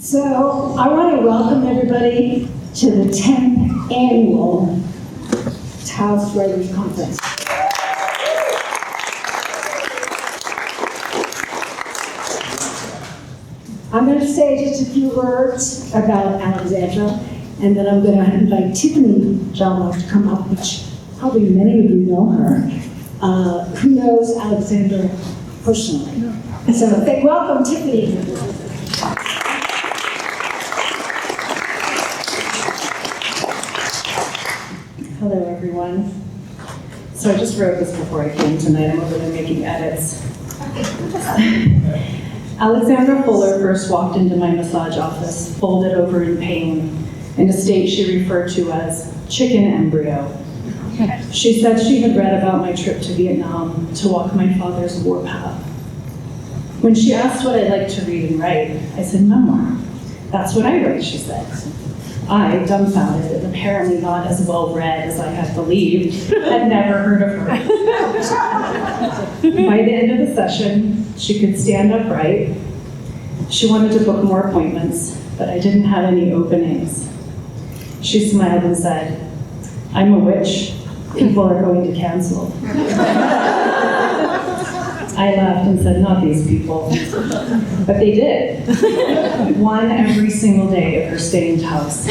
So I want to welcome everybody to the 10th annual Taos Writers Conference. I'm going to say just a few words about Alexandra, and then I'm going to invite Tiffany Jallow to come up, which probably many of you know her. Who knows Alexandra personally? So welcome, Tiffany. Hello, everyone. So I just wrote this before I came tonight. I'm over there making edits. Alexandra Fuller first walked into my massage office, folded over in pain, in a state she referred to as chicken embryo. She said she had read about my trip to Vietnam to walk my father's war path. When she asked what I liked to read and write, I said memoir. That's what I write, she said. I, dumbfounded and apparently not as well read as I had believed, had never heard of her. By the end of the session, she could stand upright. She wanted to book more appointments, but I didn't have any openings. She smiled and said, "I'm a witch. People are going to cancel." I laughed and said, "Not these people." But they did. One every single day of her stay in Taos.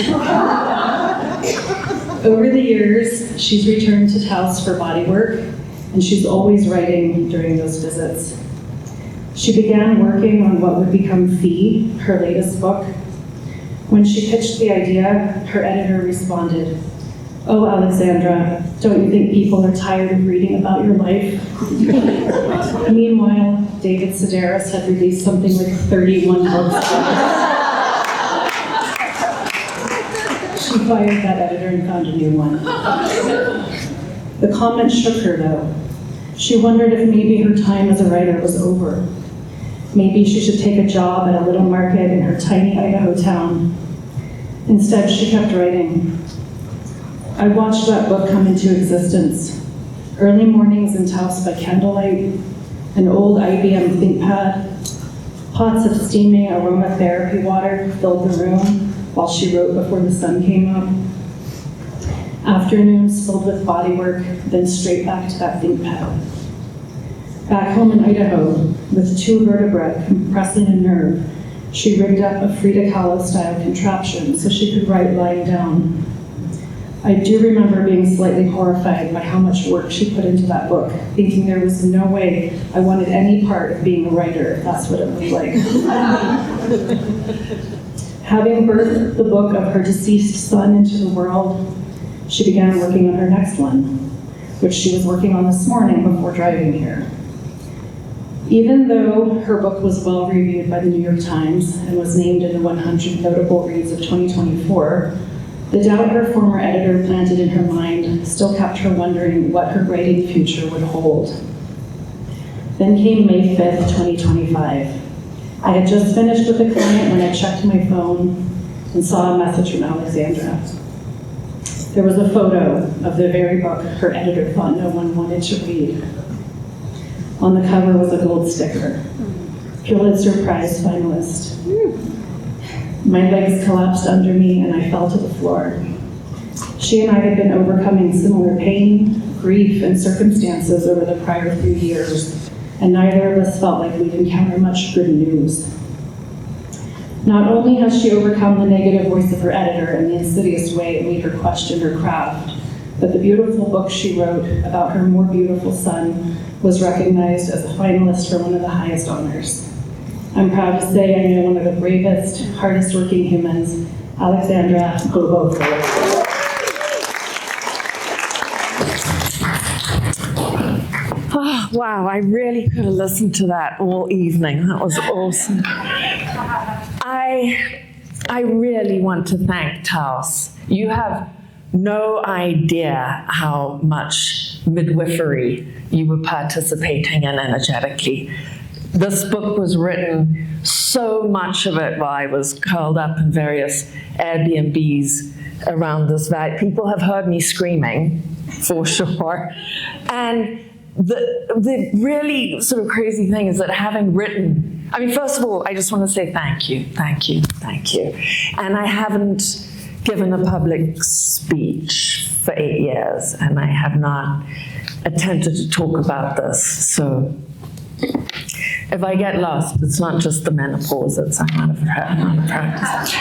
Over the years, she's returned to Taos for body work, and she's always writing during those visits. She began working on what would become Fee, her latest book. When she pitched the idea, her editor responded, "Oh, Alexandra, don't you think people are tired of reading about your life?" Meanwhile, David Sedaris had released something like 31 books. She fired that editor and found a new one. The comment shook her, though. She wondered if maybe her time as a writer was over. Maybe she should take a job at a little market in her tiny Idaho town. Instead, she kept writing. I watched that book come into existence. Early mornings in Taos by candlelight, an old IBM ThinkPad, pots of steaming aromatherapy water filled the room while she wrote before the sun came up. Afternoons filled with body work, then straight back to that ThinkPad. Back home in Idaho, with 2 vertebrae compressing a nerve, she rigged up a Frida Kahlo-style contraption so she could write lying down. I do remember being slightly horrified by how much work she put into that book, thinking there was no way I wanted any part of being a writer if that's what it looked like. Having birthed the book of her deceased son into the world, she began working on her next one, which she was working on this morning before driving here. Even though her book was well reviewed by the New York Times and was named in the 100 Notable Reads of 2024, the doubt her former editor planted in her mind still kept her wondering what her writing future would hold. Then came May 5th, 2025. I had just finished with a client when I checked my phone and saw a message from Alexandra. There was a photo of the very book her editor thought no one wanted to read. On the cover was a gold sticker, Pulitzer Prize finalist. My legs collapsed under me and I fell to the floor. She and I had been overcoming similar pain, grief, and circumstances over the prior few years, and neither of us felt like we'd encounter much good news. Not only has she overcome the negative voice of her editor and the insidious way it made her question her craft, but the beautiful book she wrote about her more beautiful son was recognized as a finalist for one of the highest honors. I'm proud to say I know one of the bravest, hardest working humans, Alexandra Fuller. Oh, wow, I really could have listened to that all evening. That was awesome. I really want to thank Taos. You have no idea how much midwifery you were participating in energetically. This book was written, so much of it while I was curled up in various Airbnbs around this valley. People have heard me screaming, for sure. And the really sort of crazy thing is that having written I mean, first of all, I just want to say thank you, thank you, thank you. And I haven't given a public speech for 8 years, and I have not attempted to talk about this. So if I get lost, it's not just the menopause, it's I'm out of practice.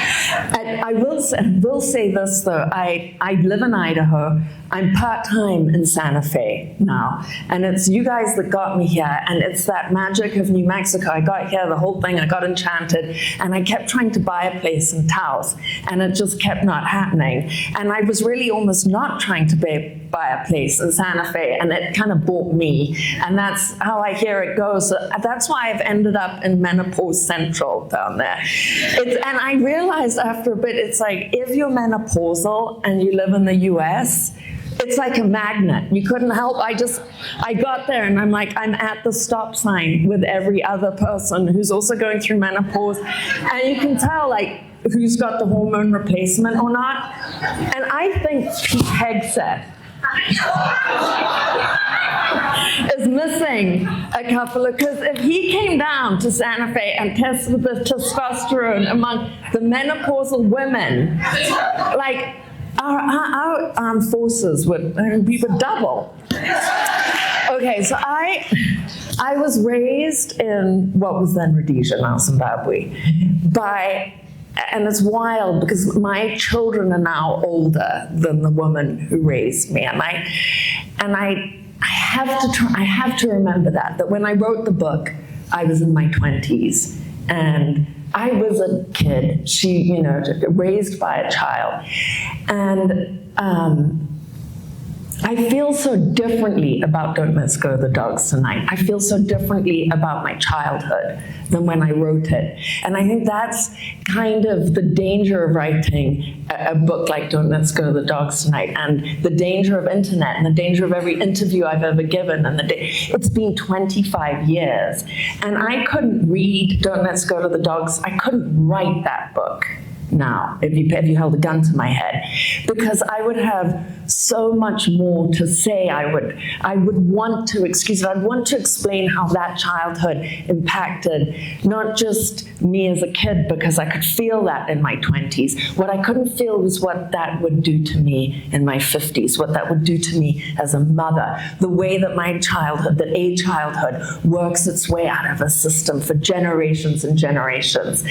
And I will say this though, I live in Idaho, I'm part-time in Santa Fe now, and it's you guys that got me here, and it's that magic of New Mexico. I got here, the whole thing, I got enchanted, and I kept trying to buy a place in Taos, and it just kept not happening. And I was really almost not trying to buy a place in Santa Fe, and it kind of bought me, and that's how I hear it goes. So that's why I've ended up in Menopause Central down there. And I realized after a bit, it's like, if you're menopausal and you live in the US, it's like a magnet. You couldn't help. I got there and I'm like, I'm at the stop sign with every other person who's also going through menopause. And you can tell like who's got the hormone replacement or not. And I think Pete Hegseth is missing a couple of, because if he came down to Santa Fe and tested the testosterone among the menopausal women, like, our armed forces we would double. Okay, so I was raised in what was then Rhodesia, now Zimbabwe, and it's wild because my children are now older than the woman who raised me, and I have to remember that when I wrote the book, I was in my 20s, and I was a kid, raised by a child. And I feel so differently about Don't Let's Go the Dogs Tonight. I feel so differently about my childhood than when I wrote it. And I think that's kind of the danger of writing a book like Don't Let's Go the Dogs Tonight, and the danger of internet, and the danger of every interview I've ever given. And it's been 25 years. And I couldn't read Don't Let's Go to the Dogs. I couldn't write that book now, if you held a gun to my head, because I would have so much more to say. I would want to excuse it. I'd want to explain how that childhood impacted not just me as a kid, because I could feel that in my 20s. What I couldn't feel was what that would do to me in my 50s, what that would do to me as a mother, the way that a childhood works its way out of a system for generations and generations.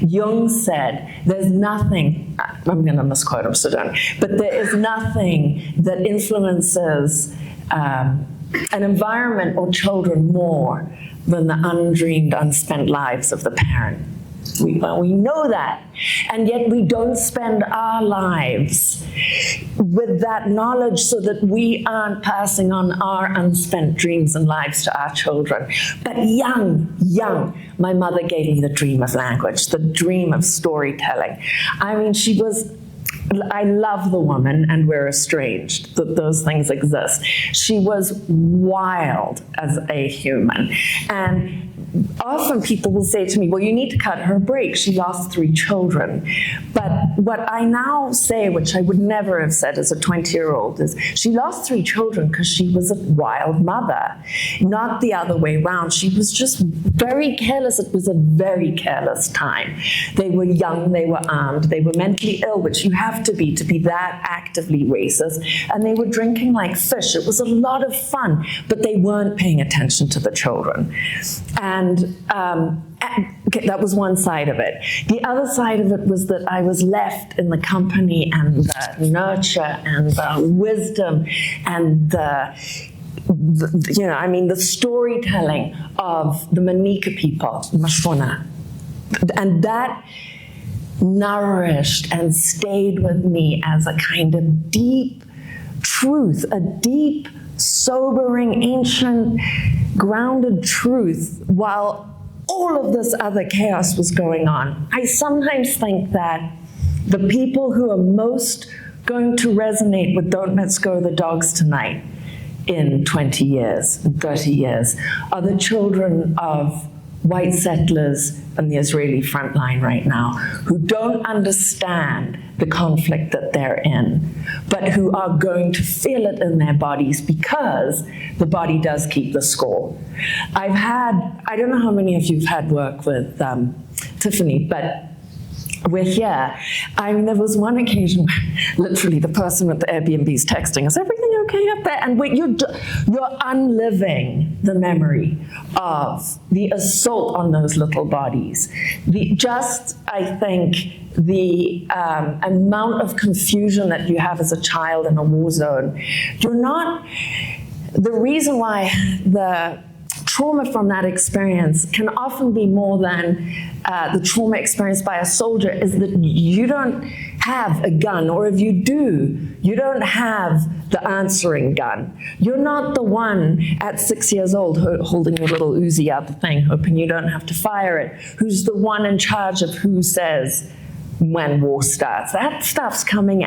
Jung said, there's nothing, I'm going to misquote him, so don't, but there is nothing that influences an environment or children more than the undreamed, unspent lives of the parent. We know that, and yet we don't spend our lives with that knowledge so that we aren't passing on our unspent dreams and lives to our children. But young, my mother gave me the dream of language, the dream of storytelling. I mean, I love the woman, and we're estranged, that those things exist. She was wild as a human. And often people will say to me, well, you need to cut her a break. She lost 3 children. But what I now say, which I would never have said as a 20-year-old, is she lost 3 children because she was a wild mother, not the other way around. She was just very careless. It was a very careless time. They were young, they were armed, they were mentally ill, which you have to be that actively racist, and they were drinking like fish. It was a lot of fun, but they weren't paying attention to the children. And okay, that was one side of it. The other side of it was that I was left in the company and the nurture and the wisdom and the storytelling of the Manika people, Mashona. And that nourished and stayed with me as a kind of deep truth, a deep, sobering, ancient, grounded truth, while all of this other chaos was going on. I sometimes think that the people who are most going to resonate with Don't Let's Go the Dogs Tonight in 20 years, 30 years, are the children of white settlers on the Israeli front line right now who don't understand the conflict that they're in, but who are going to feel it in their bodies because the body does keep the score. I don't know how many of you have had work with Tiffany, but we're here. I mean, there was one occasion where literally the person with the Airbnb is texting, is everything okay up there? And you're unliving the memory of the assault on those little bodies. I think, the amount of confusion that you have as a child in a war zone. The reason why the trauma from that experience can often be more than the trauma experienced by a soldier is that you don't have a gun, or if you do, you don't have the answering gun. You're not the one at 6 years old holding your little Uzi out the thing, hoping you don't have to fire it, who's the one in charge of who says when war starts. That stuff's coming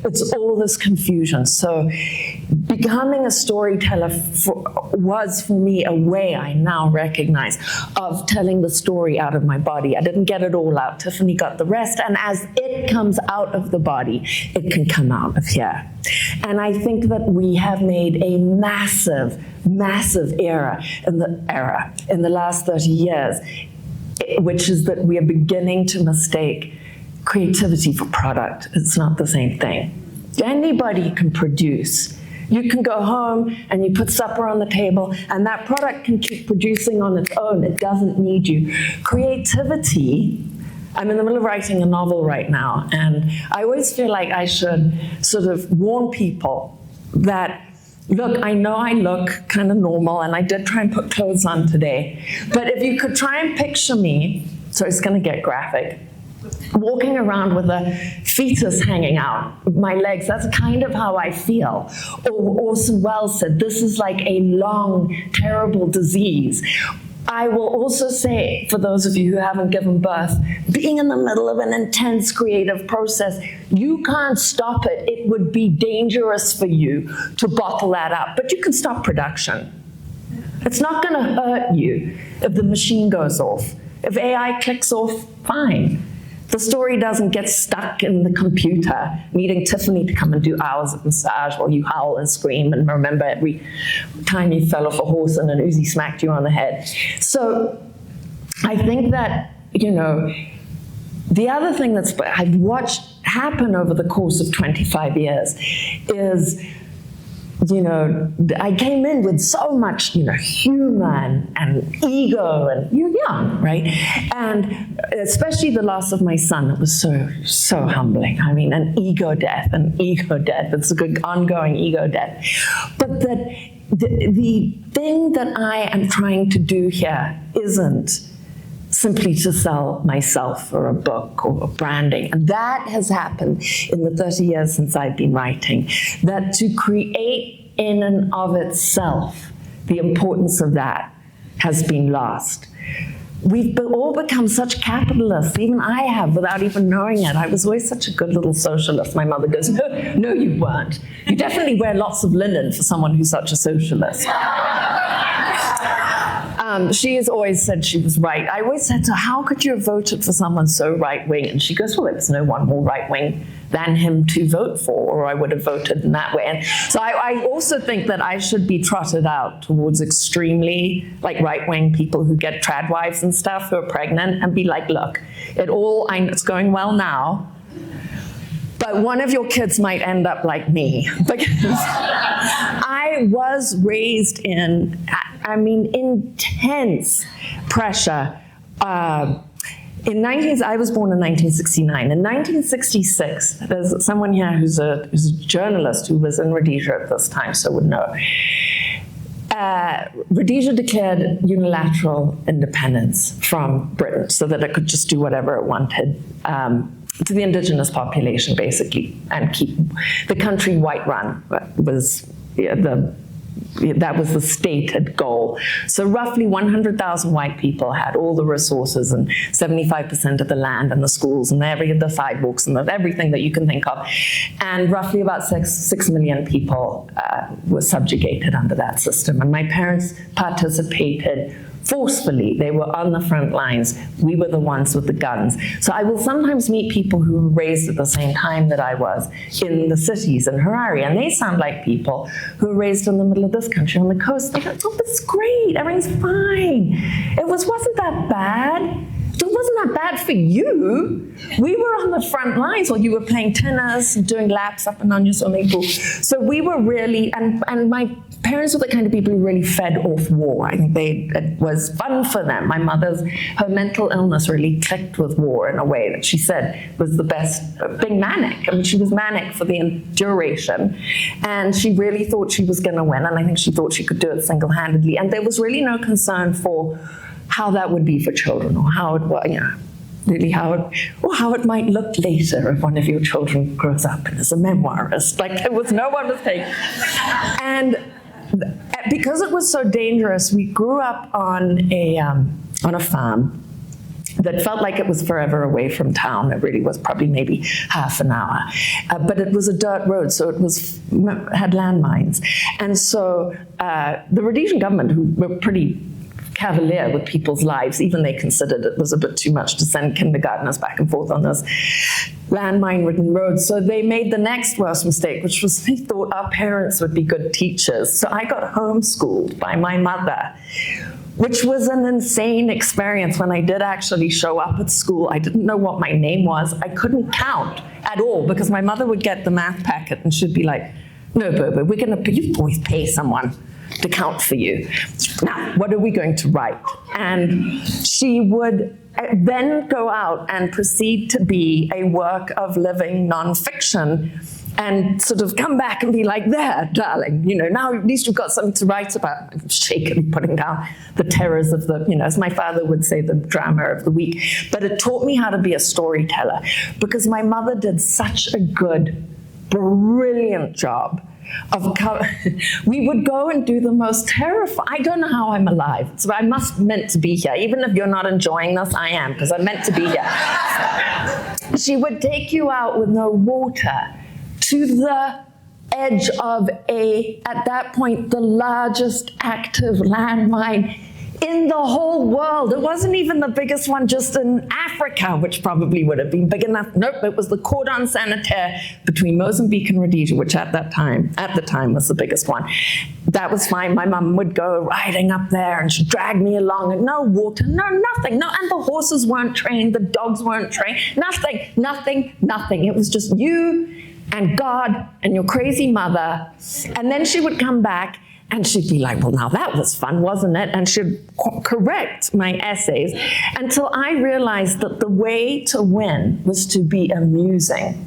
it's all this confusion. So becoming a storyteller was for me a way I now recognize of telling the story out of my body. I didn't get it all out. Tiffany got the rest. And as it comes out of the body, it can come out of here. And I think that we have made a massive, massive error in the last 30 years, which is that we are beginning to mistake creativity for product. It's not the same thing. Anybody can produce. You can go home and you put supper on the table and that product can keep producing on its own. It doesn't need you. Creativity, I'm in the middle of writing a novel right now, and I always feel like I should sort of warn people that, look, I know I look kind of normal and I did try and put clothes on today, but if you could try and picture me, so it's gonna get graphic, walking around with a fetus hanging out of my legs, that's kind of how I feel. Or Orson Welles said, this is like a long, terrible disease. I will also say, for those of you who haven't given birth, being in the middle of an intense creative process, you can't stop it. It would be dangerous for you to bottle that up, but you can stop production. It's not gonna hurt you if the machine goes off. If AI clicks off, fine. The story doesn't get stuck in the computer, needing Tiffany to come and do hours of massage while you howl and scream and remember every time you fell off a horse and an Uzi smacked you on the head. So I think that, the other thing that's I've watched happen over the course of 25 years is, I came in with so much, humor and ego, and you're young, right? And especially the loss of my son, it was so humbling. I mean, an ego death. It's a good ongoing ego death. But the thing that I am trying to do here isn't simply to sell myself or a book or branding. And that has happened in the 30 years since I've been writing. That to create in and of itself, the importance of that has been lost. We've all become such capitalists, even I have, without even knowing it. I was always such a good little socialist. My mother goes, no, you weren't. You definitely wear lots of linen for someone who's such a socialist. She has always said she was right. I always said to her, how could you have voted for someone so right-wing? And she goes, well, there's no one more right-wing than him to vote for, or I would have voted in that way. And so I also think that I should be trotted out towards extremely right-wing people who get trad wives and stuff who are pregnant and be like, look, it's going well now, but one of your kids might end up like me, because I was raised in, intense pressure. I was born in 1969. In 1966, there's someone here who's a journalist who was in Rhodesia at this time, so would know. Rhodesia declared unilateral independence from Britain so that it could just do whatever it wanted to the indigenous population, basically, and keep the country white-run. That was the stated goal. So roughly 100,000 white people had all the resources and 75% of the land and the schools and the sidewalks and everything that you can think of. And roughly about 6 million people were subjugated under that system. And my parents participated forcefully. They were on the front lines. We were the ones with the guns. So I will sometimes meet people who were raised at the same time that I was in the cities in Harare, and they sound like people who were raised in the middle of this country on the coast. They go, oh, it's great, everything's fine. It wasn't that bad. It wasn't that bad for you. We were on the front lines while you were playing tennis and doing laps up and down your swimming pool. So we were really, and my parents were the kind of people who really fed off war. I think it was fun for them. My her mental illness really clicked with war in a way that she said was the best, being manic. I mean, she was manic for the duration, and she really thought she was going to win, and I think she thought she could do it single-handedly. And there was really no concern for how that would be for children, or how it was, really how it might look later if one of your children grows up and is a memoirist. Like, there was no one to think. And because it was so dangerous, we grew up on a farm that felt like it was forever away from town. It really was probably maybe half an hour. But it was a dirt road, so it had landmines. And so the Rhodesian government, who were pretty cavalier with people's lives, even they considered it was a bit too much to send kindergartners back and forth on those landmine-ridden roads. So they made the next worst mistake, which was they thought our parents would be good teachers. So I got homeschooled by my mother, which was an insane experience. When I did actually show up at school, I didn't know what my name was. I couldn't count at all because my mother would get the math packet and she'd be like, no, Bobo, you always pay someone to count for you. Now, what are we going to write? And she would then go out and proceed to be a work of living nonfiction and sort of come back and be like, there, darling, now at least you've got something to write about. I'm shaking, putting down the terrors of as my father would say, the drama of the week. But it taught me how to be a storyteller because my mother did such a good, brilliant job we would go and do the most terrifying. I don't know how I'm alive, so I meant to be here. Even if you're not enjoying this, I am, because I'm meant to be here. She would take you out with no water to the edge of at that point, the largest active landmine in the whole world. It wasn't even the biggest one just in Africa, which probably would have been big enough. Nope, it was the cordon sanitaire between Mozambique and Rhodesia, which at the time was the biggest one. That was fine. My mum would go riding up there and she'd drag me along, and no water, no nothing, no, and the horses weren't trained, the dogs weren't trained, nothing. It was just you and God and your crazy mother. And then she would come back and she'd be like, well, now that was fun, wasn't it? And she'd correct my essays until I realized that the way to win was to be amusing.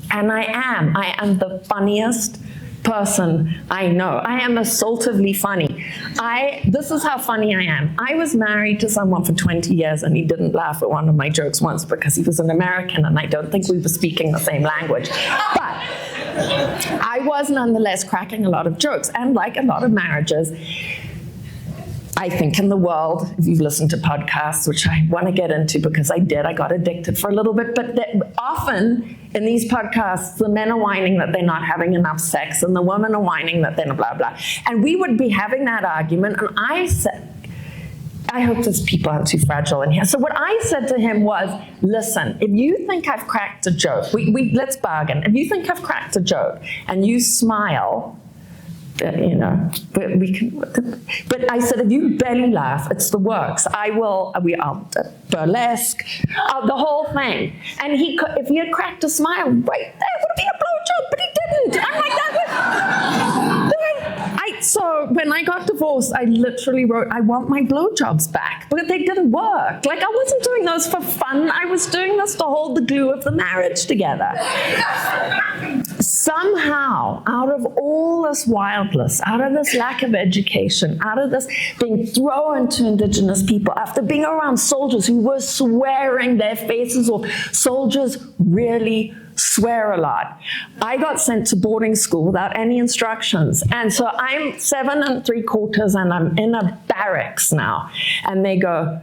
And I am the funniest person I know. I am assaultively funny. This is how funny I am. I was married to someone for 20 years and he didn't laugh at one of my jokes once because he was an American and I don't think we were speaking the same language. But I was nonetheless cracking a lot of jokes, and like a lot of marriages, I think in the world, if you've listened to podcasts, which I want to get into because I got addicted for a little bit, but often in these podcasts, the men are whining that they're not having enough sex and the women are whining that they're blah, blah. And we would be having that argument, and I said, I hope those people aren't too fragile in here. So what I said to him was, listen, if you think I've cracked a joke, let's bargain. If you think I've cracked a joke and you smile, but I said, if you belly laugh, it's the works. I'll burlesque, the whole thing. And if he had cracked a smile, right, there would have been a blowjob, but he didn't. I'm like, so when I got divorced, I literally wrote, I want my blowjobs back, but they didn't work. Like, I wasn't doing those for fun. I was doing this to hold the glue of the marriage together. Somehow, out of all this wildness, out of this lack of education, out of this being thrown to Indigenous people, after being around soldiers who were swearing their faces off, soldiers really swear a lot. I got sent to boarding school without any instructions. And so I'm 7 3/4 and I'm in a barracks now. And they go,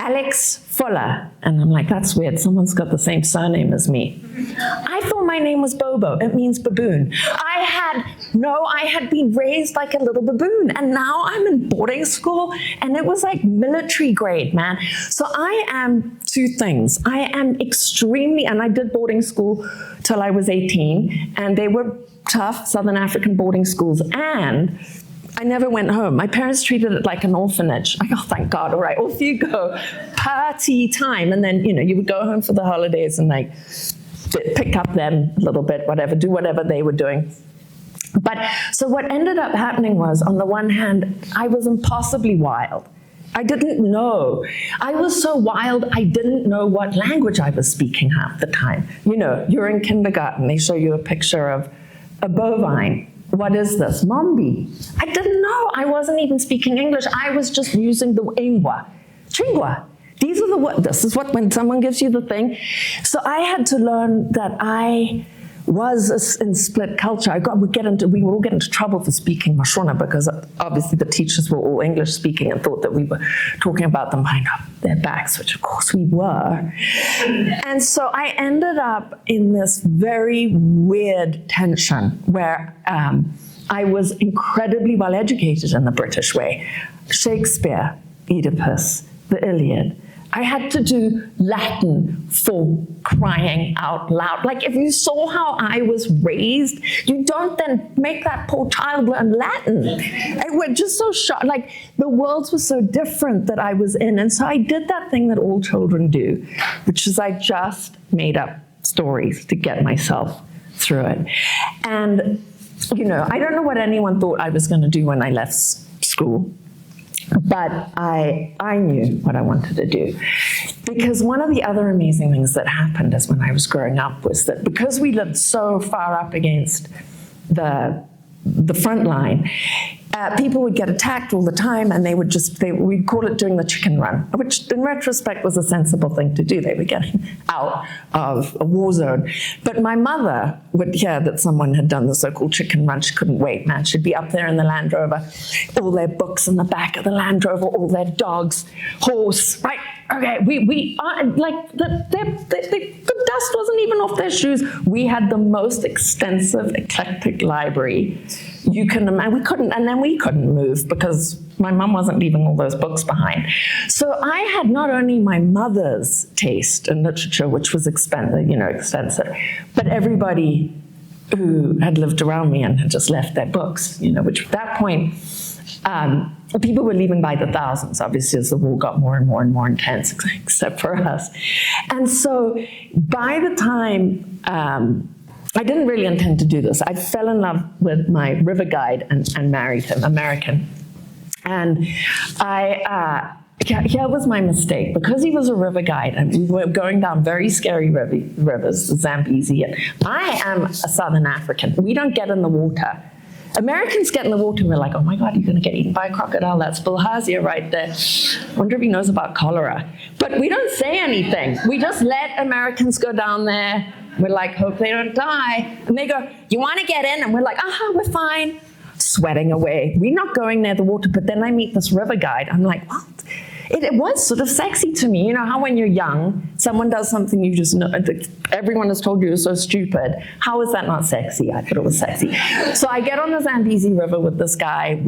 Alex Fuller. And I'm like, that's weird. Someone's got the same surname as me. I thought my name was Bobo. It means baboon. I had been raised like a little baboon. And now I'm in boarding school, and it was like military grade, man. So I am two things. I am extremely, and I did boarding school till I was 18, and they were tough Southern African boarding schools, and I never went home. My parents treated it like an orphanage. Like, oh, thank God, all right, off you go. Party time. And then, you would go home for the holidays and like pick up them a little bit, whatever, do whatever they were doing. But so what ended up happening was, on the one hand, I was impossibly wild. I didn't know. I was so wild, I didn't know what language I was speaking half the time. You're in kindergarten, they show you a picture of a bovine. What is this? Mombi. I didn't know. I wasn't even speaking English. I was just using the ingwa, chingwa. These are the words. This is what, when someone gives you the thing. So I had to learn that I was in split culture. We would all get into trouble for speaking Mashona, because obviously the teachers were all English speaking and thought that we were talking about them behind their backs, which of course we were. And so I ended up in this very weird tension where I was incredibly well educated in the British way. Shakespeare, Oedipus, the Iliad. I had to do Latin for crying out loud. Like, if you saw how I was raised, you don't then make that poor child learn Latin. And we're just so shocked. Like, the worlds were so different that I was in. And so I did that thing that all children do, which is I just made up stories to get myself through it. And, I don't know what anyone thought I was going to do when I left school. But I knew what I wanted to do. Because one of the other amazing things that happened as when I was growing up was that because we lived so far up against the front line, people would get attacked all the time, and we'd call it doing the chicken run, which in retrospect was a sensible thing to do. They were getting out of a war zone. But my mother would hear that someone had done the so-called chicken run. She couldn't wait, man. She'd be up there in the Land Rover, all their books in the back of the Land Rover, all their dogs, horse, right? Okay, we are like, the dust wasn't even off their shoes. We had the most extensive, eclectic library you can imagine. We couldn't move because my mum wasn't leaving all those books behind. So I had not only my mother's taste in literature, which was extensive, but everybody who had lived around me and had just left their books, which at that point, people were leaving by the thousands, obviously, as the war got more and more and more intense, except for us. And so by the time, I didn't really intend to do this. I fell in love with my river guide and married him, American. And here was my mistake. Because he was a river guide and we were going down very scary rivers, the Zambezi, and I am a Southern African. We don't get in the water. Americans get in the water and we're like, oh my God, you're going to get eaten by a crocodile. That's bilharzia right there. Wonder if he knows about cholera. But we don't say anything. We just let Americans go down there. We're like, hope they don't die. And they go, you want to get in? And we're like, we're fine. Sweating away. We're not going near the water. But then I meet this river guide. I'm like, what? It was sort of sexy to me. You know how when you're young, someone does something you just know, everyone has told you you're so stupid. How is that not sexy? I thought it was sexy. So I get on the Zambezi River with this guy.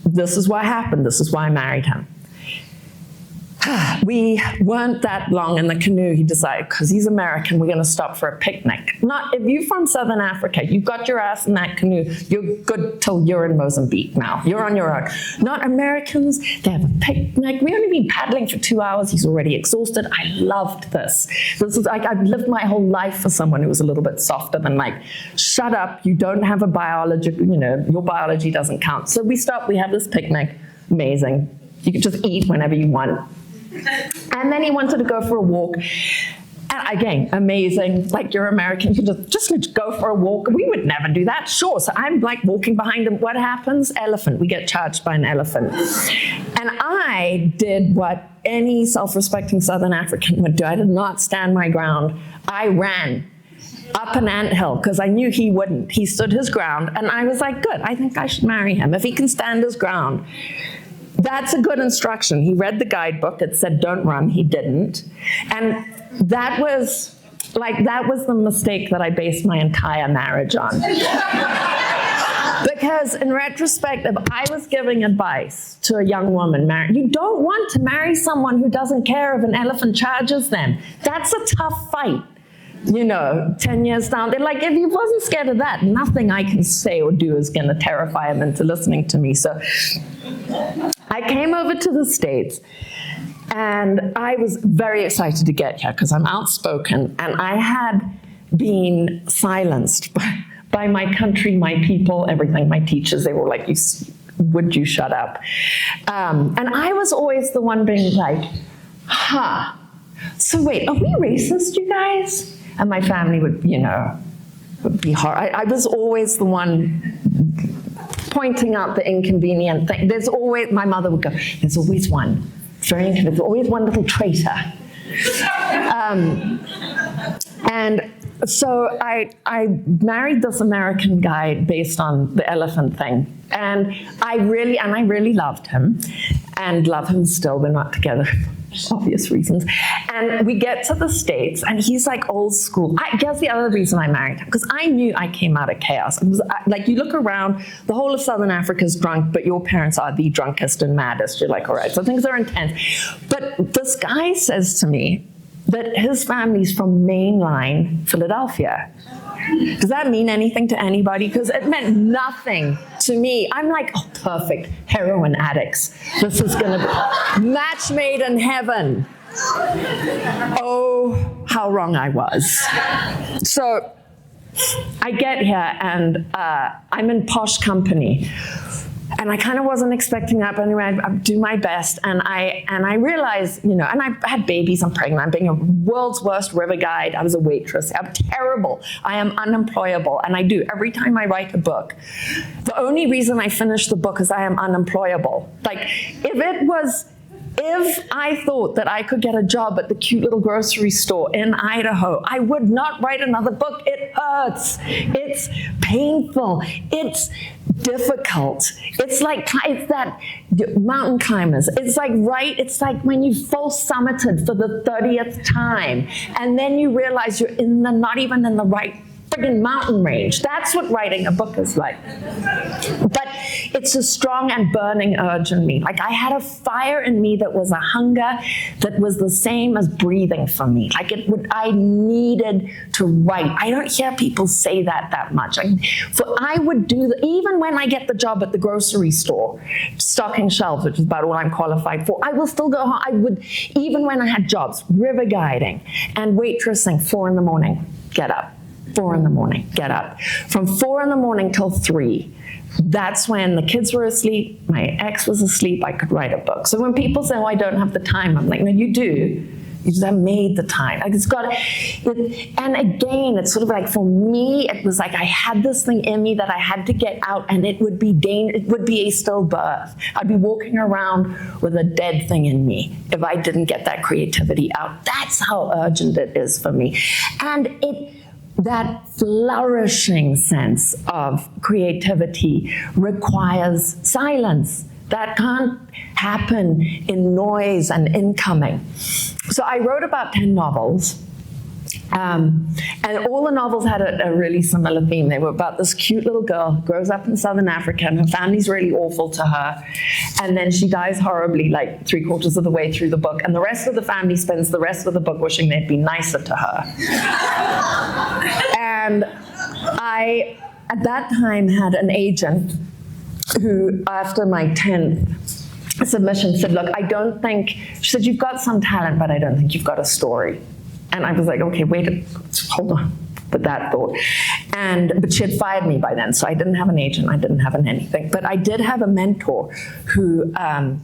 This is what happened. This is why I married him. We weren't that long in the canoe. He decided, because he's American, we're going to stop for a picnic. If you're from Southern Africa, you've got your ass in that canoe, you're good till you're in Mozambique now. You're on your own. Not Americans, they have a picnic. We only been paddling for 2 hours. He's already exhausted. I loved this. This is like, I've lived my whole life for someone who was a little bit softer than like, shut up, you don't have a biology, your biology doesn't count. So we stop, we have this picnic. Amazing. You can just eat whenever you want. And then he wanted to go for a walk. And again, amazing. Like, you're American, you can just go for a walk. We would never do that, sure. So I'm like walking behind him. What happens? Elephant. We get charged by an elephant. And I did what any self-respecting Southern African would do. I did not stand my ground. I ran up an anthill because I knew he wouldn't. He stood his ground. And I was like, good, I think I should marry him if he can stand his ground. That's a good instruction. He read the guidebook. It said, don't run. He didn't. And that was the mistake that I based my entire marriage on. Because in retrospect, if I was giving advice to a young woman married, you don't want to marry someone who doesn't care if an elephant charges them. That's a tough fight. 10 years down, they're like, if he wasn't scared of that, nothing I can say or do is going to terrify him into listening to me. So I came over to the States, and I was very excited to get here because I'm outspoken, and I had been silenced by my country, my people, everything. My teachers, they were like, would you shut up? And I was always the one being like, so wait, are we racist, you guys? And my family would be hard. I was always the one pointing out the inconvenient thing. My mother would go, there's always one. It's very inconvenient. There's always one little traitor. And so I married this American guy based on the elephant thing. And I really loved him, and love him still. We're not together, for obvious reasons. And we get to the States, and he's like old school. I guess the other reason I married him, because I knew I came out of chaos. It was like, you look around, the whole of Southern Africa is drunk, but your parents are the drunkest and maddest. You're like, all right, so things are intense. But this guy says to me that his family's from mainline Philadelphia. Does that mean anything to anybody? Because it meant nothing to me. I'm like, oh, perfect, heroin addicts. This is going to be match made in heaven. Oh, how wrong I was. So I get here, and I'm in posh company. And I kind of wasn't expecting that, but anyway, I do my best. And I realized, and I had babies, I'm pregnant, I'm being a world's worst river guide. I was a waitress. I'm terrible. I am unemployable. And I do. Every time I write a book, the only reason I finish the book is I am unemployable. Like, if I thought that I could get a job at the cute little grocery store in Idaho, I would not write another book. It hurts. It's painful. It's difficult. It's that mountain climbers. It's like when you full summited for the 30th time, and then you realize you're not even in the right friggin' mountain range. That's what writing a book is like. But it's a strong and burning urge in me. Like, I had a fire in me that was a hunger that was the same as breathing for me. I needed to write. I don't hear people say that much. I would do even when I get the job at the grocery store, stocking shelves, which is about all I'm qualified for, I will still go home. I would, even when I had jobs, river guiding and waitressing, 4 a.m, get up. 4 a.m, get up. From 4 a.m. till 3, that's when the kids were asleep, my ex was asleep, I could write a book. So when people say, oh, I don't have the time, I'm like, no, you do. You just haven't made the time. And again, it's sort of like, for me, it was like I had this thing in me that I had to get out, and it would be a stillbirth. I'd be walking around with a dead thing in me if I didn't get that creativity out. That's how urgent it is for me. And that flourishing sense of creativity requires silence. That can't happen in noise and incoming. So I wrote about 10 novels. And all the novels had a really similar theme. They were about this cute little girl who grows up in Southern Africa, and her family's really awful to her. And then she dies horribly, like 3/4 of the way through the book. And the rest of the family spends the rest of the book wishing they'd be nicer to her. And I, at that time, had an agent who, after my 10th submission, said, look, she said, you've got some talent, but I don't think you've got a story. And I was like, okay, hold on with that thought. But she had fired me by then, so I didn't have an agent, I didn't have anything. But I did have a mentor who, and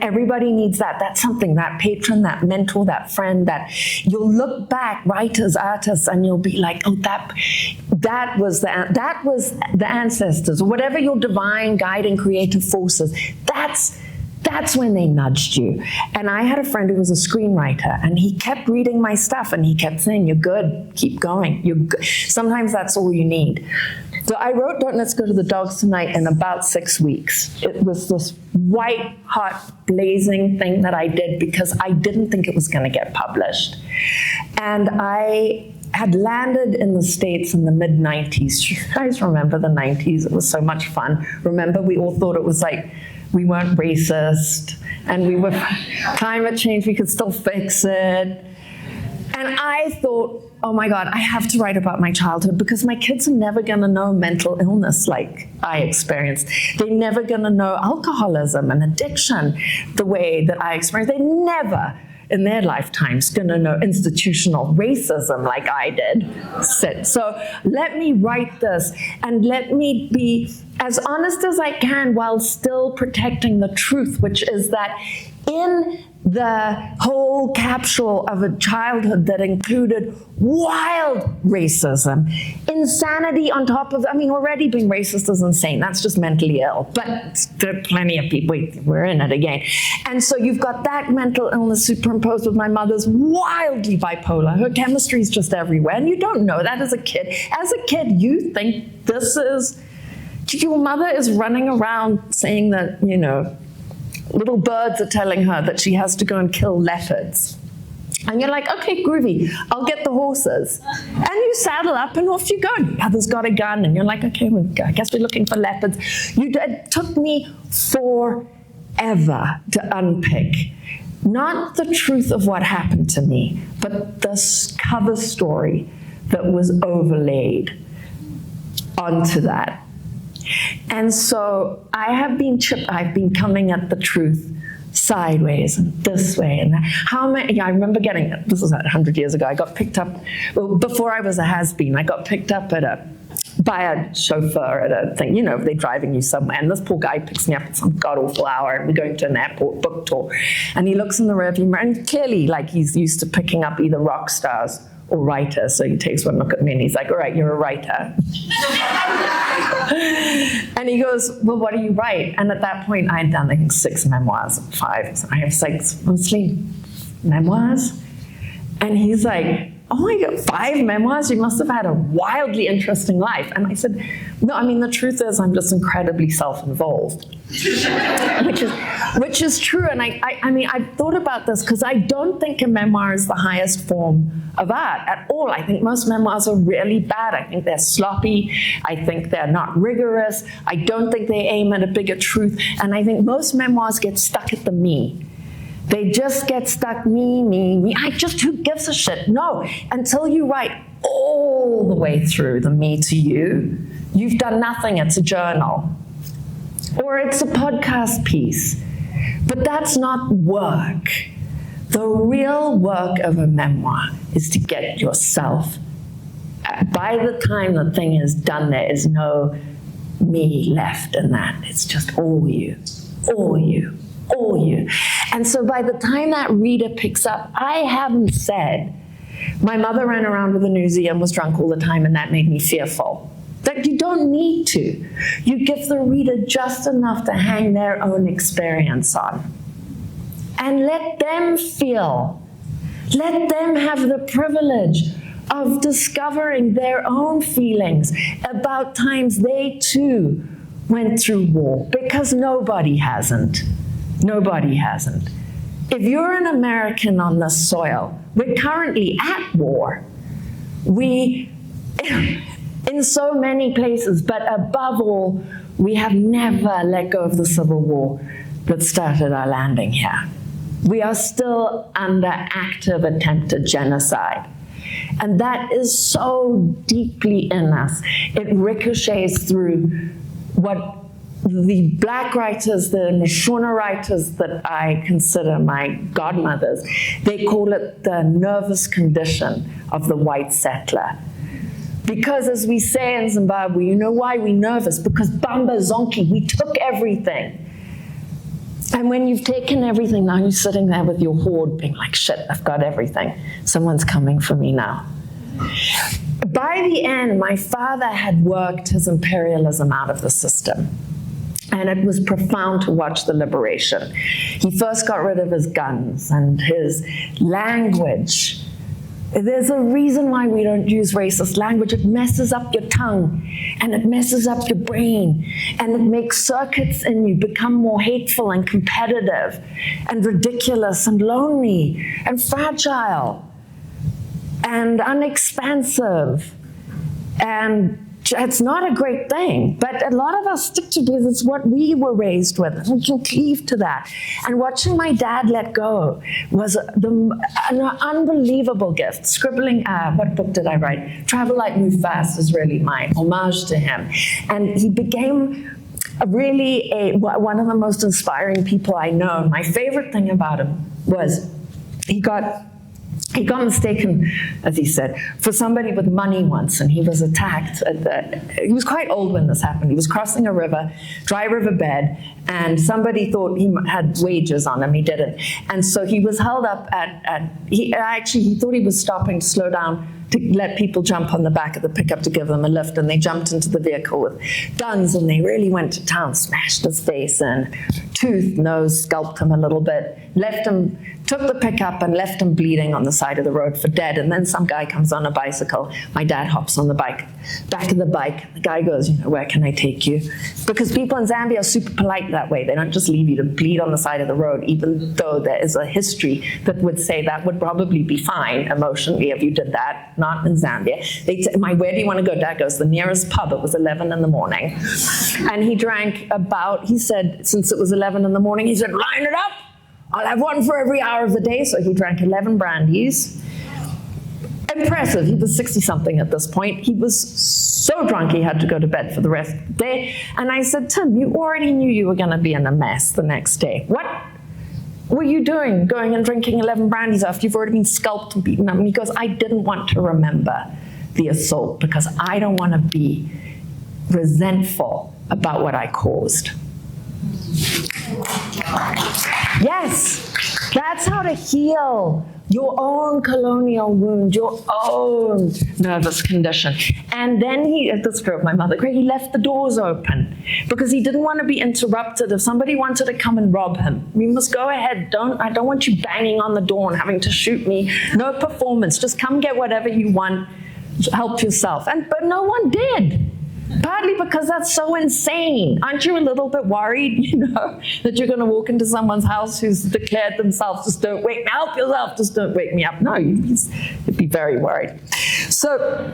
everybody needs that. That's something, that patron, that mentor, that friend, that you'll look back, writers, artists, and you'll be like, oh, that was the ancestors, or whatever your divine guiding creative forces. That's That's when they nudged you. And I had a friend who was a screenwriter, and he kept reading my stuff, and he kept saying, you're good, keep going. You're good. Sometimes that's all you need. So I wrote Don't Let's Go to the Dogs Tonight in about 6 weeks. It was this white hot blazing thing that I did because I didn't think it was going to get published. And I had landed in the States in the mid-90s. You guys remember the 90s? It was so much fun. Remember, we all thought it was like, we weren't racist, and we were climate change, we could still fix it. And I thought, oh my God, I have to write about my childhood because my kids are never gonna know mental illness like I experienced. They're never gonna know alcoholism and addiction the way that I experienced. They're never in their lifetimes gonna know institutional racism like I did. So let me write this and let me be as honest as I can while still protecting the truth, which is that in the whole capsule of a childhood that included wild racism, insanity on top of, already being racist is insane. That's just mentally ill. But there are plenty of people, we're in it again. And so you've got that mental illness superimposed with my mother's wildly bipolar. Her chemistry is just everywhere. And you don't know that as a kid. As a kid, you think this is, your mother is running around saying that, little birds are telling her that she has to go and kill leopards. And you're like, okay, groovy, I'll get the horses. And you saddle up and off you go. Your mother's got a gun and you're like, okay, I guess we're looking for leopards. It took me forever to unpick, not the truth of what happened to me, but the cover story that was overlaid onto that. And so I've been coming at the truth sideways and this way and that. I remember this was 100 years ago, I got picked up, before I was a has-been, I got picked up by a chauffeur at a thing, they're driving you somewhere, and this poor guy picks me up at some god-awful hour, and we're going to an airport book tour, and he looks in the rearview mirror, and clearly, he's used to picking up either rock stars or writers, so he takes one look at me, and he's like, all right, you're a writer. And he goes, well, what do you write? And at that point, I had done, I think, 6 memoirs, 5. So I have 6, mostly memoirs. And he's like, oh my God, 5 memoirs? You must have had a wildly interesting life. And I said, no, the truth is I'm just incredibly self-involved. which is true. And I've thought about this because I don't think a memoir is the highest form of art at all. I think most memoirs are really bad. I think they're sloppy. I think they're not rigorous. I don't think they aim at a bigger truth. And I think most memoirs get stuck at the me. They just get stuck, me. Who gives a shit? No, until you write all the way through the me to you, you've done nothing. It's a journal. Or it's a podcast piece. But that's not work. The real work of a memoir is to get yourself, by the time the thing is done, there is no me left in that. It's just all you, all you, all you. And so by the time that reader picks up, I haven't said, my mother ran around with a newsie and was drunk all the time and that made me fearful. That you don't need to. You give the reader just enough to hang their own experience on. And let them feel. Let them have the privilege of discovering their own feelings about times they too went through war. Because nobody hasn't. Nobody hasn't. If you're an American on this soil, we're currently at war. In so many places, but above all, we have never let go of the Civil War that started our landing here. We are still under active attempted genocide. And that is so deeply in us. It ricochets through what the Black writers, the Nashona writers that I consider my godmothers, they call it the nervous condition of the white settler. Because as we say in Zimbabwe, you know why we're nervous? Because Bamba Zonke, we took everything. And when you've taken everything, now you're sitting there with your hoard being like, shit, I've got everything. Someone's coming for me now. By the end, my father had worked his imperialism out of the system. And it was profound to watch the liberation. He first got rid of his guns and his language. There's a reason why we don't use racist language. It messes up your tongue, and it messes up your brain, and it makes circuits in you become more hateful and competitive and ridiculous and lonely and fragile and unexpansive. And it's not a great thing, but a lot of us stick to this. It's what we were raised with, and we can cleave to that. And watching my dad let go was an unbelievable gift. Scribbling, what book did I write? Travel Light, Move Fast is really my homage to him. And he became one of the most inspiring people I know. My favorite thing about him was he got mistaken, as he said, for somebody with money once, and he was attacked. He was quite old when this happened. He was crossing a river, dry riverbed, and somebody thought he had wages on him. He didn't. And so he was held up he thought he was stopping to slow down to let people jump on the back of the pickup to give them a lift, and they jumped into the vehicle with guns, and they really went to town, smashed his face in, tooth, nose, scalped him a little bit, took the pickup and left him bleeding on the side of the road for dead. And then some guy comes on a bicycle. My dad hops on the back of the bike. The guy goes, where can I take you? Because people in Zambia are super polite that way. They don't just leave you to bleed on the side of the road, even though there is a history that would say that would probably be fine emotionally if you did that. Not in Zambia. Where do you want to go? Dad goes, the nearest pub. It was 11 in the morning. And he drank he said, since it was 11 in the morning, he said, line it up. I'll have one for every hour of the day. So he drank 11 brandies. Impressive. He was 60-something at this point. He was so drunk he had to go to bed for the rest of the day. And I said, Tim, you already knew you were going to be in a mess the next day. What were you doing, going and drinking 11 brandies after you've already been scalped and beaten up? And he goes, I didn't want to remember the assault because I don't want to be resentful about what I caused. Yes, that's how to heal your own colonial wound, your own nervous condition. And then this drove my mother crazy. He left the doors open because he didn't want to be interrupted. If somebody wanted to come and rob him, we must go ahead. I don't want you banging on the door and having to shoot me. No performance. Just come get whatever you want. Help yourself. But no one did. Partly because that's so insane. Aren't you a little bit worried, that you're going to walk into someone's house who's declared themselves, just don't wake me, help yourself, just don't wake me up. No, you'd be very worried. So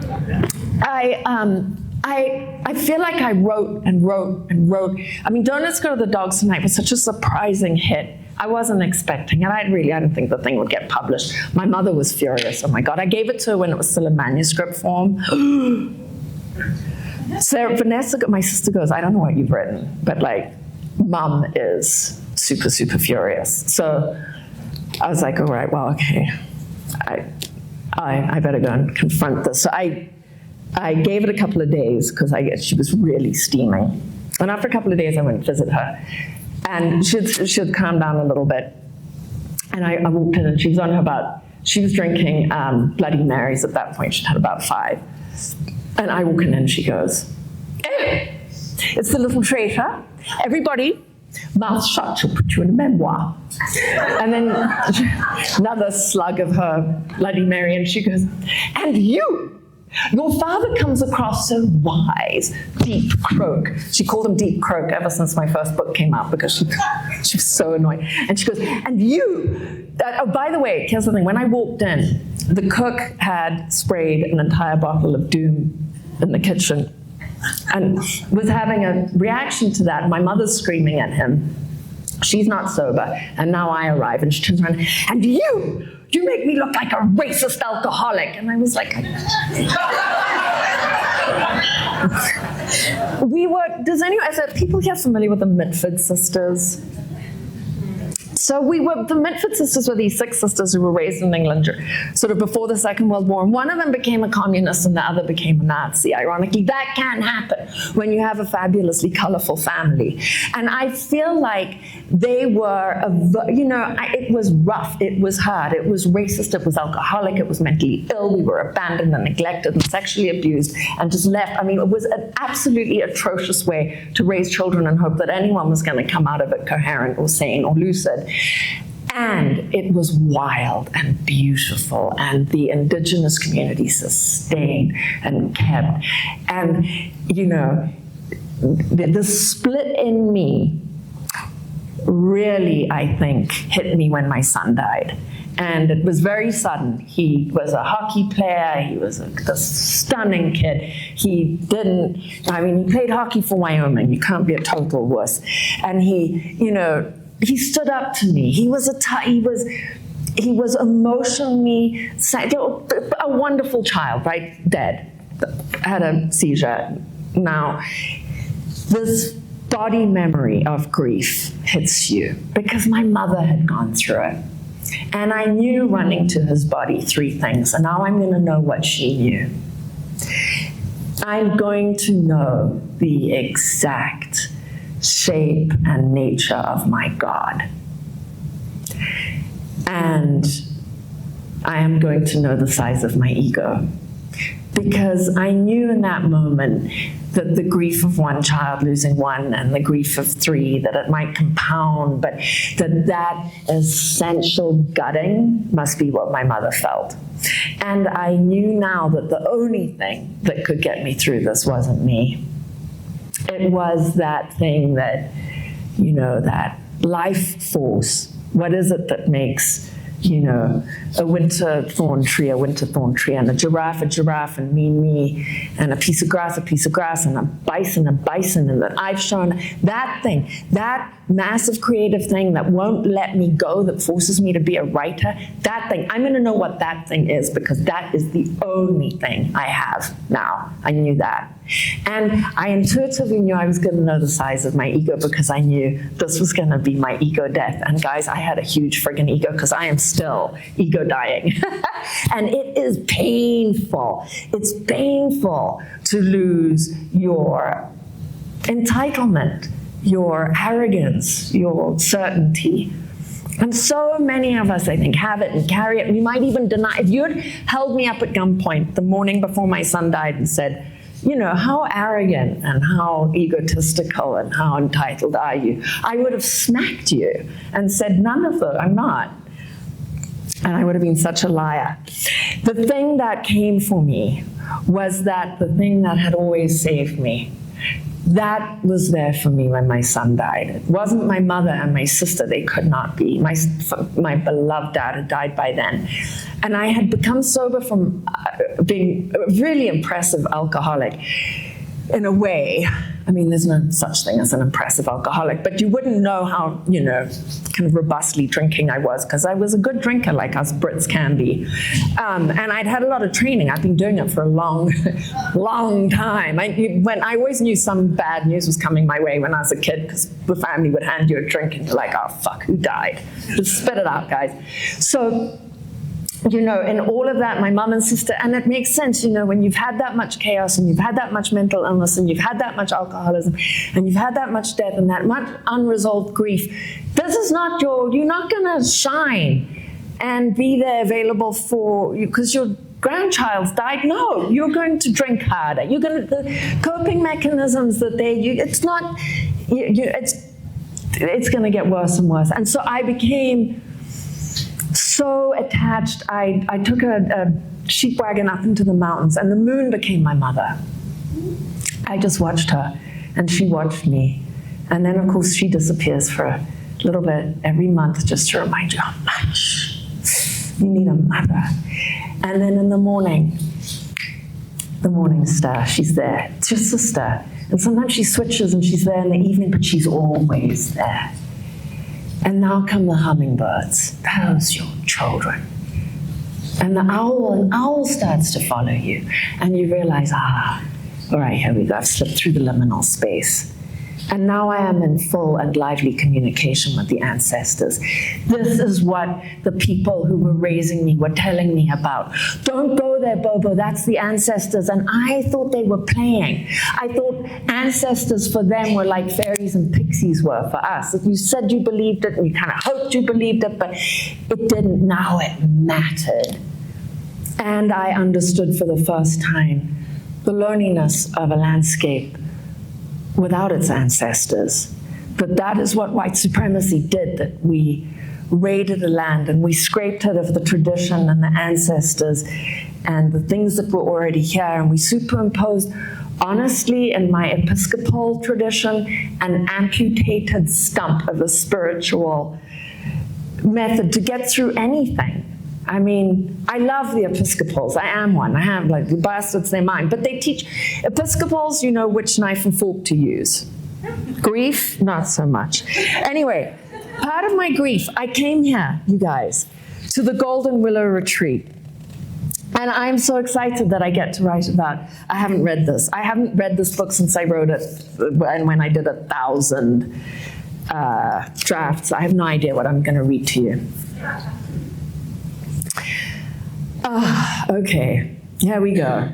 I feel like I wrote and wrote and wrote. I mean, Don't Let's Go to the Dogs Tonight was such a surprising hit. I wasn't expecting it. I didn't think the thing would get published. My mother was furious. Oh my God. I gave it to her when it was still in manuscript form. So Vanessa, my sister goes, I don't know what you've written, but Mom is super, super furious. So I was like, all right, well, okay. I better go and confront this. So I gave it a couple of days because she was really steaming. And after a couple of days, I went to visit her. And she'd calmed down a little bit. And I walked in and she was drinking Bloody Marys at that point. She'd had about 5. And I walk in and she goes, it's the little traitor. Everybody, mouth shut, she'll put you in a memoir. And then another slug of her Bloody Mary, and she goes, and your father comes across so wise, deep croak. She called him Deep Croak ever since my first book came out because she was so annoyed. And she goes, and you, by the way, here's the thing. When I walked in, the cook had sprayed an entire bottle of Doom in the kitchen and was having a reaction to that. My mother's screaming at him. She's not sober. And now I arrive and she turns around, and you make me look like a racist alcoholic. And I was like, people here familiar with the Mitford sisters? So the Mitford sisters were these 6 sisters who were raised in England sort of before the Second World War. And one of them became a communist and the other became a Nazi. Ironically, that can happen when you have a fabulously colorful family. And I feel like they were, it was rough, it was hard, it was racist, it was alcoholic, it was mentally ill, we were abandoned and neglected and sexually abused and just left. I mean, it was an absolutely atrocious way to raise children and hope that anyone was going to come out of it coherent or sane or lucid. And it was wild and beautiful, and the indigenous community sustained and kept. And, the split in me really, I think, hit me when my son died. And it was very sudden. He was a hockey player. He was a stunning kid. He played hockey for Wyoming. You can't be a total wuss. And he stood up to me. He was emotionally, a wonderful child, right? Dead. Had a seizure. Now, this body memory of grief hits you because my mother had gone through it. And I knew running to his body 3 things, and now I'm going to know what she knew. I'm going to know the exact shape and nature of my God. And I am going to know the size of my ego. Because I knew in that moment that the grief of one child losing one and the grief of 3, that it might compound, but that essential gutting must be what my mother felt. And I knew now that the only thing that could get me through this wasn't me. It was that thing that, that life force. What is it that makes, a winter thorn tree, and a giraffe, and me, and a piece of grass, and a bison, and that I've shown that thing, that massive creative thing that won't let me go, that forces me to be a writer, that thing, I'm going to know what that thing is because that is the only thing I have now. I knew that. And I intuitively knew I was going to know the size of my ego because I knew this was going to be my ego death. And guys, I had a huge friggin' ego because I am still ego dying. And it is painful. It's painful to lose your entitlement, your arrogance, your certainty. And so many of us, I think, have it and carry it. We might even deny. If you had held me up at gunpoint the morning before my son died and said, how arrogant and how egotistical and how entitled are you? I would have smacked you and said, none of those, I'm not. And I would have been such a liar. The thing that came for me was that the thing that had always saved me, that was there for me when my son died. It wasn't my mother and my sister. They could not be. My beloved dad had died by then. And I had become sober from being a really impressive alcoholic in a way. I mean, there's no such thing as an impressive alcoholic, but you wouldn't know how, kind of robustly drinking I was, because I was a good drinker like us Brits can be. And I'd had a lot of training. I'd been doing it for a long, long time. I always knew some bad news was coming my way when I was a kid, because the family would hand you a drink and you're like, oh, fuck, who died? Just spit it out, guys. So, in all of that, my mom and sister, and it makes sense, when you've had that much chaos and you've had that much mental illness and you've had that much alcoholism and you've had that much death and that much unresolved grief, this is not you're not going to shine and be there available for you because your grandchild's died. No, you're going to drink harder. The coping mechanisms that it's not, it's going to get worse and worse. And so I became so attached. I took a sheep wagon up into the mountains and the moon became my mother. I just watched her and she watched me. And then of course she disappears for a little bit every month just to remind you how much you need a mother. And then in the morning star, she's there. It's your sister. And sometimes she switches and she's there in the evening, but she's always there. And now come the hummingbirds. Those your children. And an owl starts to follow you. And you realize, all right, here we go. I've slipped through the liminal space. And now I am in full and lively communication with the ancestors. This is what the people who were raising me were telling me about. Don't go there, Bobo, that's the ancestors. And I thought they were playing. I thought ancestors for them were like fairies and pixies were for us. If you said you believed it, and you kind of hoped you believed it, but it didn't. Now it mattered. And I understood for the first time the loneliness of a landscape without its ancestors. But that is what white supremacy did, that we raided the land and we scraped it of the tradition and the ancestors and the things that were already here, and we superimposed, honestly, in my Episcopal tradition, an amputated stump of a spiritual method to get through anything. I mean, I love the Episcopals. I am one. I have, like, the bastards, they're mine. But they teach Episcopals, you know which knife and fork to use. Grief, not so much. Anyway, part of my grief, I came here, you guys, to the Golden Willow Retreat. And I'm so excited that I get to write about, I haven't read this. I haven't read this book since I wrote it, and when I did 1,000 drafts. I have no idea what I'm going to read to you. Okay, here we go.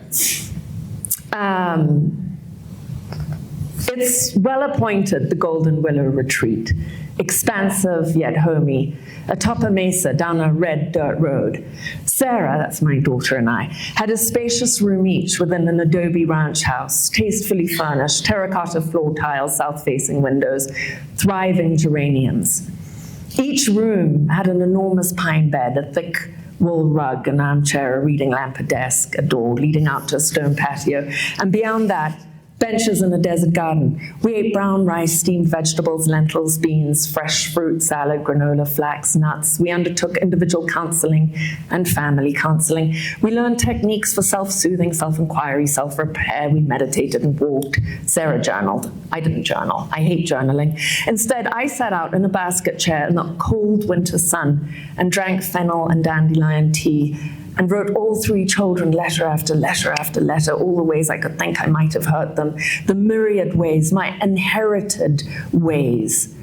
It's well appointed, the Golden Willow Retreat, expansive yet homey, atop a mesa down a red dirt road. Sarah, that's my daughter, and I had a spacious room each within an adobe ranch house, tastefully furnished, terracotta floor tiles, south-facing windows, thriving geraniums. Each room had an enormous pine bed, a thick wool rug, an armchair, a reading lamp, a desk, a door leading out to a stone patio, and beyond that, benches in a desert garden. We ate brown rice, steamed vegetables, lentils, beans, fresh fruit, salad, granola, flax, nuts. We undertook individual counseling and family counseling. We learned techniques for self-soothing, self-inquiry, self-repair. We meditated and walked. Sarah journaled. I didn't journal. I hate journaling. Instead, I sat out in a basket chair in the cold winter sun and drank fennel and dandelion tea and wrote all three children letter after letter after letter, all the ways I could think I might have hurt them, the myriad ways, my inherited ways,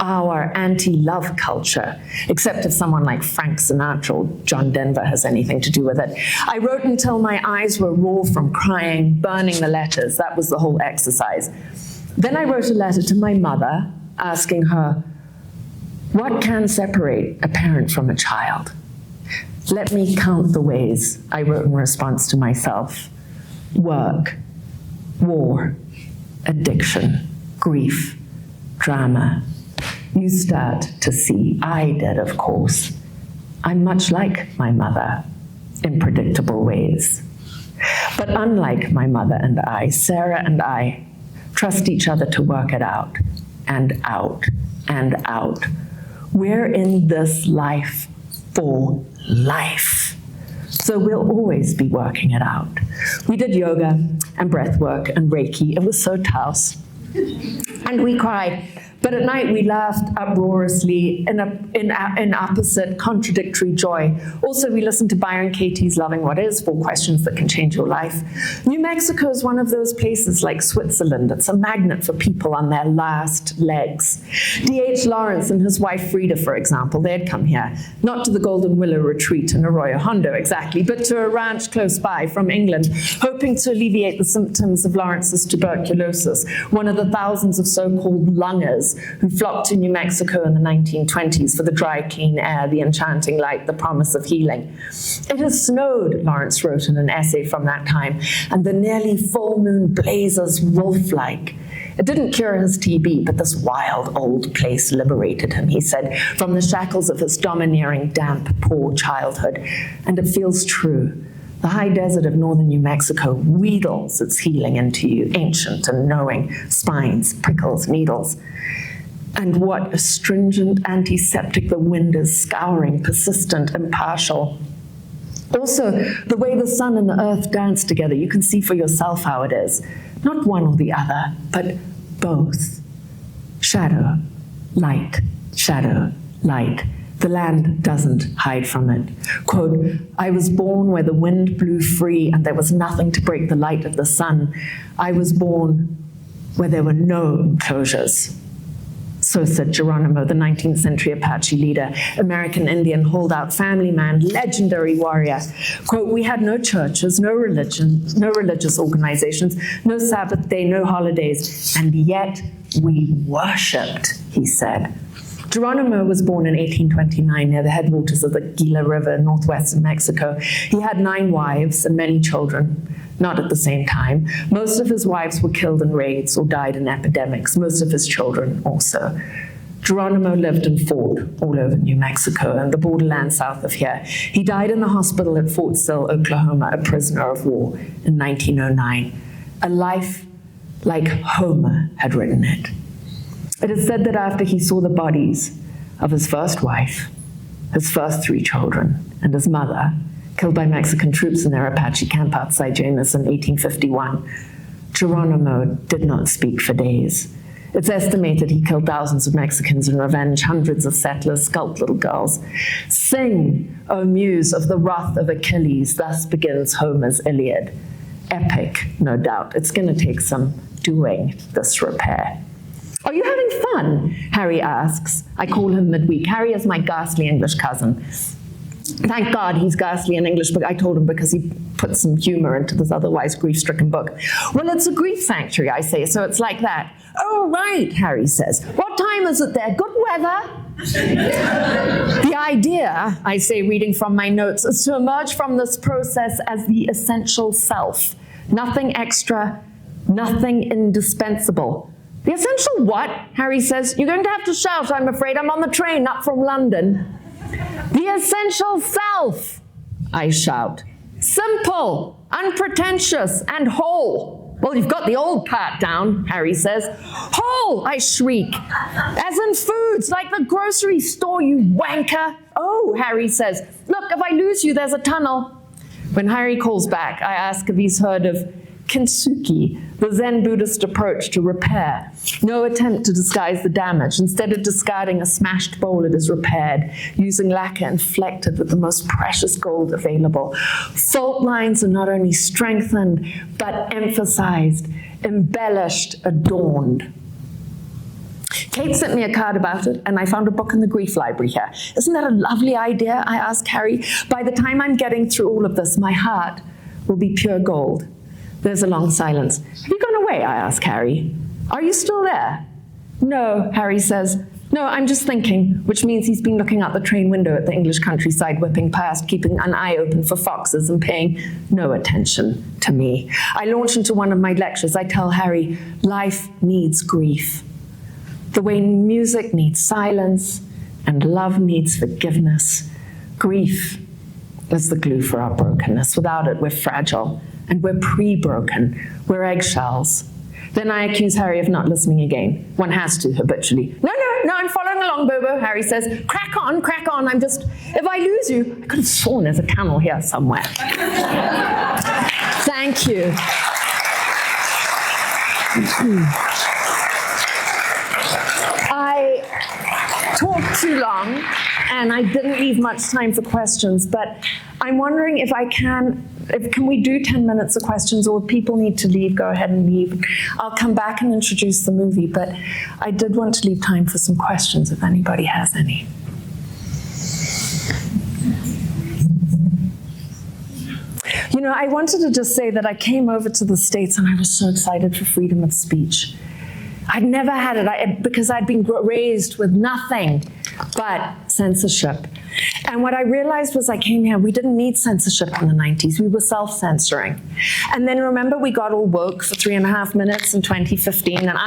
our anti-love culture, except if someone like Frank Sinatra or John Denver has anything to do with it. I wrote until my eyes were raw from crying, burning the letters. That was the whole exercise. Then I wrote a letter to my mother, asking her, what can separate a parent from a child? Let me count the ways, I wrote in response to myself. Work, war, addiction, grief, drama. You start to see, I did, of course. I'm much like my mother in predictable ways. But unlike my mother and I, Sarah and I trust each other to work it out, and out, and out. We're in this life for life. So we'll always be working it out. We did yoga and breath work and Reiki. It was so tough. And we cried. But at night we laughed uproariously in opposite, contradictory joy. Also, we listened to Byron Katie's Loving What Is, 4 Questions That Can Change Your Life. New Mexico is one of those places like Switzerland. It's a magnet for people on their last legs. D.H. Lawrence and his wife Frida, for example, they had come here, not to the Golden Willow Retreat in Arroyo Hondo exactly, but to a ranch close by from England, hoping to alleviate the symptoms of Lawrence's tuberculosis, one of the thousands of so-called lungers who flocked to New Mexico in the 1920s for the dry, clean air, the enchanting light, the promise of healing. It has snowed, Lawrence wrote in an essay from that time, and the nearly full moon blazes wolf-like. It didn't cure his TB, but this wild old place liberated him, he said, from the shackles of his domineering, damp, poor childhood. And it feels true. The high desert of northern New Mexico wheedles its healing into you, ancient and knowing, spines, prickles, needles. And what astringent antiseptic the wind is, scouring, persistent, impartial. Also, the way the sun and the earth dance together, you can see for yourself how it is. Not one or the other, but both. Shadow, light, shadow, light. The land doesn't hide from it. Quote, I was born where the wind blew free and there was nothing to break the light of the sun. I was born where there were no enclosures. So said Geronimo, the 19th century Apache leader, American Indian holdout family man, legendary warrior. Quote, we had no churches, no religion, no religious organizations, no Sabbath day, no holidays, and yet we worshipped, he said. Geronimo was born in 1829 near the headwaters of the Gila River in northwestern Mexico. He had 9 wives and many children, not at the same time. Most of his wives were killed in raids or died in epidemics, most of his children also. Geronimo lived and fought all over New Mexico and the borderland south of here. He died in the hospital at Fort Sill, Oklahoma, a prisoner of war in 1909. A life like Homer had written it. It is said that after he saw the bodies of his first wife, his first 3 children, and his mother, killed by Mexican troops in their Apache camp outside Jemez in 1851, Geronimo did not speak for days. It's estimated he killed thousands of Mexicans in revenge, hundreds of settlers, scalped little girls. Sing, O muse of the wrath of Achilles, thus begins Homer's Iliad. Epic, no doubt. It's going to take some doing, this repair. Are you having fun? Harry asks. I call him midweek. Harry is my ghastly English cousin. Thank God he's ghastly in English, but I told him because he put some humor into this otherwise grief-stricken book. Well, it's a grief sanctuary, I say, so it's like that. Oh, right, Harry says. What time is it there? Good weather. The idea, I say, reading from my notes, is to emerge from this process as the essential self. Nothing extra, nothing indispensable. The essential what? Harry says. You're going to have to shout, I'm afraid. I'm on the train up from London. The essential self, I shout. Simple, unpretentious, and whole. Well, you've got the old part down, Harry says. Whole, I shriek. As in foods, like the grocery store, you wanker. Oh, Harry says. Look, if I lose you, there's a tunnel. When Harry calls back, I ask if he's heard of kintsugi, the Zen Buddhist approach to repair. No attempt to disguise the damage. Instead of discarding a smashed bowl, it is repaired, using lacquer inflected with the most precious gold available. Fault lines are not only strengthened, but emphasized, embellished, adorned. Kate sent me a card about it, and I found a book in the grief library here. Isn't that a lovely idea? I asked Harry. By the time I'm getting through all of this, my heart will be pure gold. There's a long silence. Have you gone away? I ask Harry. Are you still there? No, Harry says. No, I'm just thinking, which means he's been looking out the train window at the English countryside, whipping past, keeping an eye open for foxes and paying no attention to me. I launch into one of my lectures. I tell Harry, life needs grief. The way music needs silence and love needs forgiveness. Grief is the glue for our brokenness. Without it, we're fragile. And we're pre-broken. We're eggshells. Then I accuse Harry of not listening again. One has to habitually. No, I'm following along, Bobo, Harry says. Crack on, I'm just, if I lose you, I could have sworn there's a camel here somewhere. Thank you. I talked too long, and I didn't leave much time for questions, but I'm wondering if can we do 10 minutes of questions, or if people need to leave, go ahead and leave. I'll come back and introduce the movie, but I did want to leave time for some questions if anybody has any. You know, I wanted to just say that I came over to the States and I was so excited for freedom of speech. I'd never had it because I'd been raised with nothing but censorship. And what I realized was I came here, we didn't need censorship in the 90s. We were self-censoring. And then remember, we got all woke for 3.5 minutes in 2015. And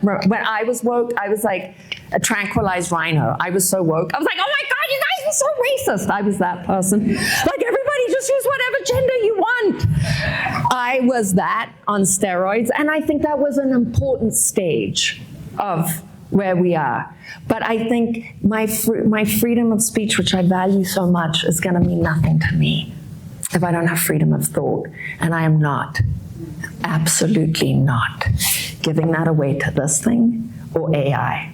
when I was woke, I was like a tranquilized rhino. I was so woke. I was like, oh my God, you guys are so racist. I was that person. Like, everybody just use whatever gender you want. I was that on steroids. And I think that was an important stage of where we are. But I think my freedom of speech, which I value so much, is going to mean nothing to me if I don't have freedom of thought. And I am not, absolutely not, giving that away to this thing or AI.